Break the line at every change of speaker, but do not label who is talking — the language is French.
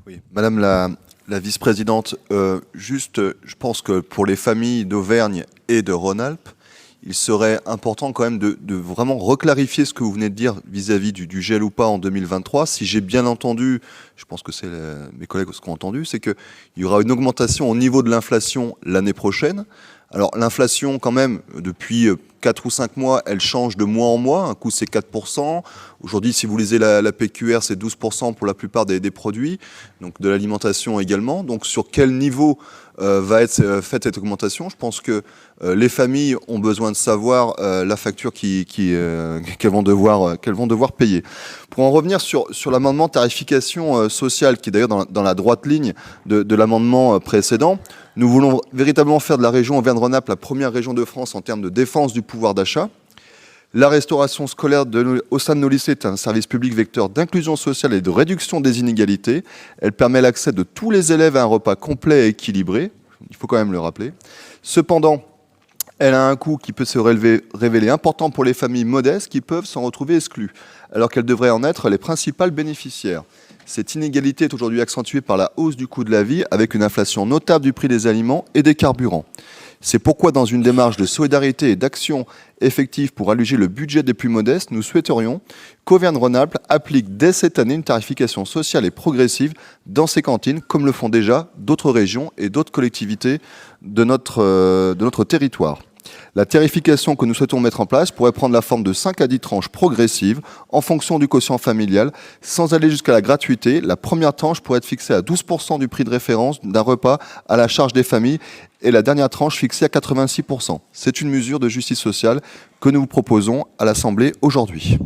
Oui, Madame la vice-présidente, je pense que pour les familles d'Auvergne et de Rhône-Alpes, il serait important quand même de vraiment reclarifier ce que vous venez de dire vis-à-vis du gel ou pas en 2023. Si j'ai bien entendu, je pense que c'est mes collègues ce qu'ont entendu, c'est qu'il y aura une augmentation au niveau de l'inflation l'année prochaine. Alors l'inflation quand même, depuis 4 ou 5 mois, elle change de mois en mois. Un coup c'est 4%. Aujourd'hui, si vous lisez la PQR, c'est 12% pour la plupart des produits, donc de l'alimentation également. Donc sur quel niveau va être faite cette augmentation? Je pense que les familles ont besoin de savoir la facture qu'elles vont devoir payer. Pour en revenir sur l'amendement tarification sociale, qui est d'ailleurs dans la droite ligne de l'amendement précédent, nous voulons véritablement faire de la région Auvergne-Rhône-Alpes la première région de France en termes de défense du pouvoir d'achat. La restauration scolaire au sein de nos lycées est un service public vecteur d'inclusion sociale et de réduction des inégalités. Elle permet l'accès de tous les élèves à un repas complet et équilibré. Il faut quand même le rappeler. Cependant, elle a un coût qui peut se révéler important pour les familles modestes qui peuvent s'en retrouver exclues, alors qu'elles devraient en être les principales bénéficiaires. Cette inégalité est aujourd'hui accentuée par la hausse du coût de la vie, avec une inflation notable du prix des aliments et des carburants. C'est pourquoi, dans une démarche de solidarité et d'action effective pour alléger le budget des plus modestes, nous souhaiterions qu'Auvergne-Rhône-Alpes applique dès cette année une tarification sociale et progressive dans ses cantines, comme le font déjà d'autres régions et d'autres collectivités de notre territoire. La tarification que nous souhaitons mettre en place pourrait prendre la forme de 5 à 10 tranches progressives en fonction du quotient familial. Sans aller jusqu'à la gratuité, la première tranche pourrait être fixée à 12% du prix de référence d'un repas à la charge des familles et la dernière tranche fixée à 86%. C'est une mesure de justice sociale que nous vous proposons à l'Assemblée aujourd'hui.